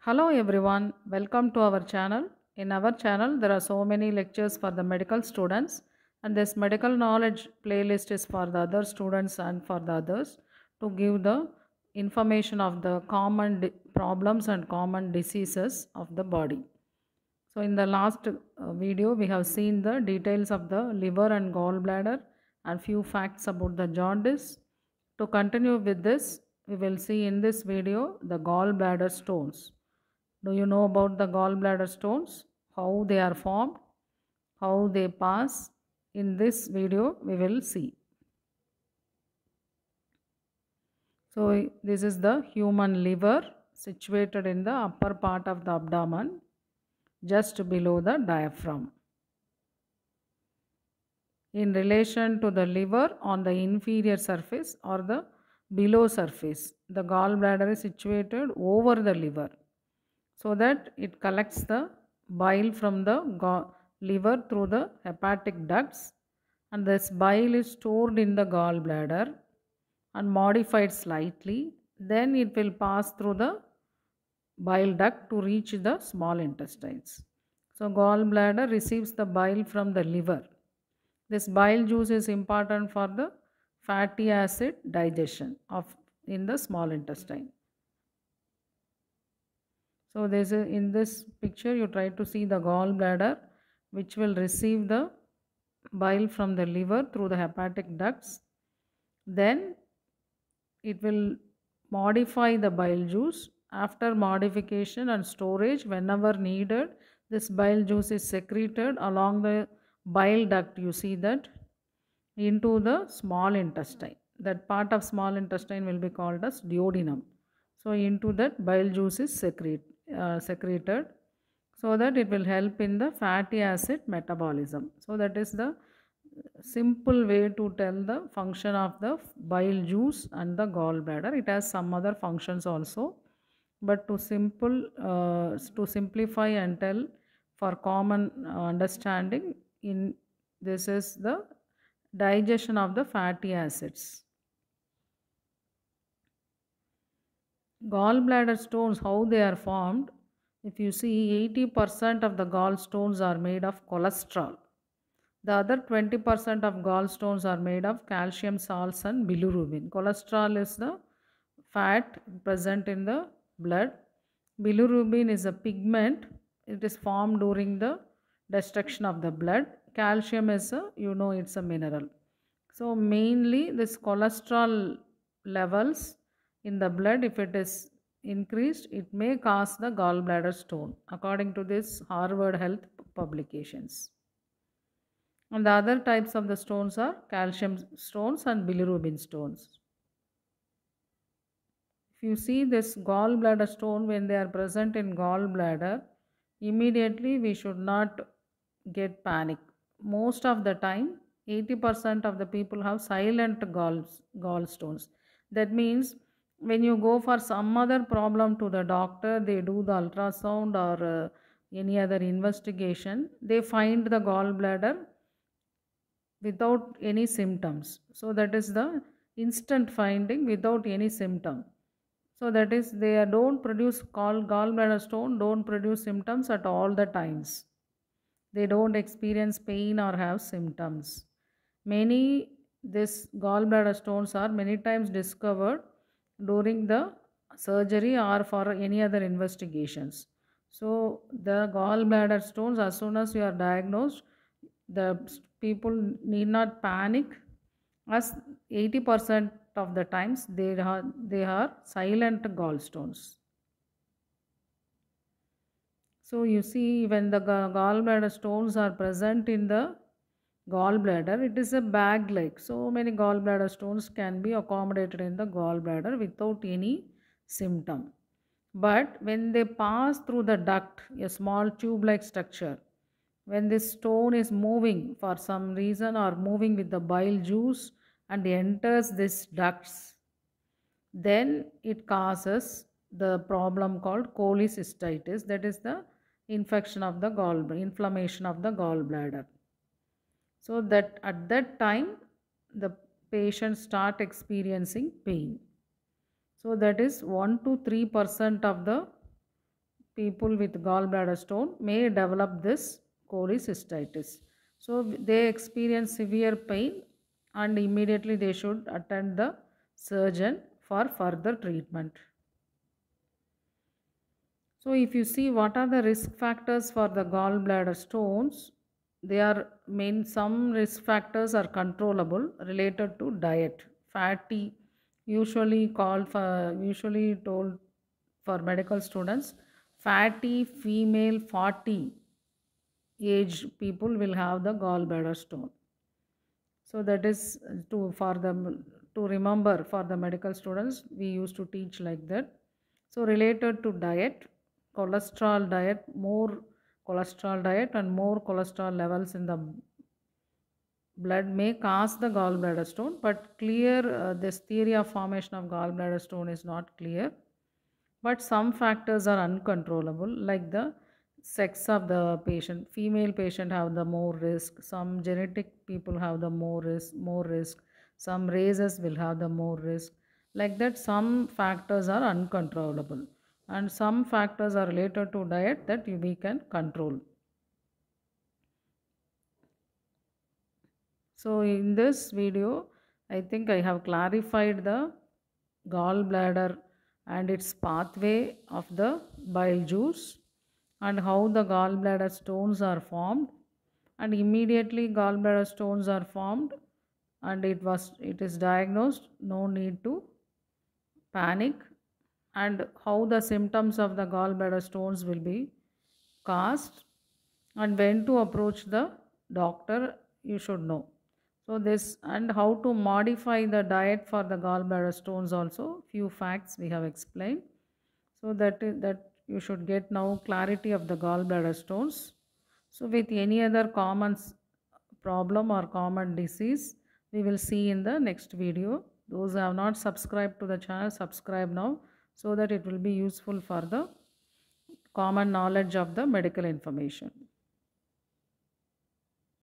Hello everyone, welcome to our channel. In our channel, there are so many lectures for the medical students, and this medical knowledge playlist is for the other students and for the others to give the information of the common problems and common diseases of the body. So, in the last video, we have seen the details of the liver and gallbladder and few facts about the jaundice. To continue with this, we will see in this video the gallbladder stones. Do you know about the gallbladder stones? How they are formed? How they pass? In this video, we will see. So, this is the human liver situated in the upper part of the abdomen, just below the diaphragm. In relation to the liver on the inferior surface or the below surface, the gallbladder is situated over the liver so that it collects the bile from the liver through the hepatic ducts, and this bile is stored in the gallbladder and modified slightly. Then it will pass through the bile duct to reach the small intestines. So gallbladder receives the bile from the liver. This bile juice is important for the fatty acid digestion of in the small intestine. So in this picture you try to see the gallbladder which will receive the bile from the liver through the hepatic ducts. Then it will modify the bile juice. After modification and storage, whenever needed, this bile juice is secreted along the bile duct. You see that into the small intestine. That part of small intestine will be called as duodenum. So into that bile juice is secreted so that it will help in the fatty acid metabolism. So that is the simple way to tell the function of the bile juice and the gallbladder. It has some other functions also, but to simplify and tell for common understanding, in this is the digestion of the fatty acids. Gallbladder stones, how they are formed? If you see, 80% of the gallstones are made of cholesterol. The other 20% of gallstones are made of calcium salts and bilirubin. Cholesterol is the fat present in the blood. Bilirubin is a pigment. It is formed during the destruction of the blood. Calcium is it's a mineral. So mainly this cholesterol levels in the blood, if it is increased, it may cause the gallbladder stone, according to this Harvard Health publications. And the other types of the stones are calcium stones and bilirubin stones. If you see this gallbladder stone, when they are present in gallbladder, immediately we should not get panic. Most of the time, 80% of the people have silent gallstones. That means when you go for some other problem to the doctor, they do the ultrasound or any other investigation, they find the gallbladder without any symptoms. So that is the instant finding without any symptom. So that is they don't produce gallbladder stone, don't produce symptoms at all the times. They don't experience pain or have symptoms. Many this gallbladder stones are many times discovered during the surgery or for any other investigations. So the gallbladder stones, as soon as you are diagnosed, the people need not panic, as 80% of the times they are silent gallstones. So you see, when the gallbladder stones are present in the gallbladder, it is a bag like. So many gallbladder stones can be accommodated in the gallbladder without any symptom. But when they pass through the duct, a small tube like structure, when this stone is moving for some reason or moving with the bile juice and enters this ducts, then it causes the problem called cholecystitis, that is the infection of the inflammation of the gallbladder. So that at that time the patient start experiencing pain. So that is 1 to 3% of the people with gallbladder stone may develop this cholecystitis. So they experience severe pain and immediately they should attend the surgeon for further treatment. So if you see what are the risk factors for the gallbladder stones, they are some risk factors are controllable related to diet. Fatty, usually told for medical students, fatty female 40 age people will have the gallbladder stone. So that is to remember for the medical students, we used to teach like that. So related to diet, more cholesterol diet and more cholesterol levels in the blood may cause the gallbladder stone, but this theory of formation of gallbladder stone is not clear. But some factors are uncontrollable, like the sex of the patient. Female patient have the more risk. Some genetic people have the more risk. Some races will have the more risk. Like that, some factors are uncontrollable, and some factors are related to diet that we can control. So in this video, I think I have clarified the gallbladder and its pathway of the bile juice and how the gallbladder stones are formed, and immediately gallbladder stones are formed and it is diagnosed, no need to panic, and how the symptoms of the gallbladder stones will be caused and when to approach the doctor you should know. So this and how to modify the diet for the gallbladder stones also, few facts we have explained. So that you should get now clarity of the gallbladder stones. So with any other common problem or common disease, we will see in the next video. Those who have not subscribed to the channel, subscribe now so that it will be useful for the common knowledge of the medical information.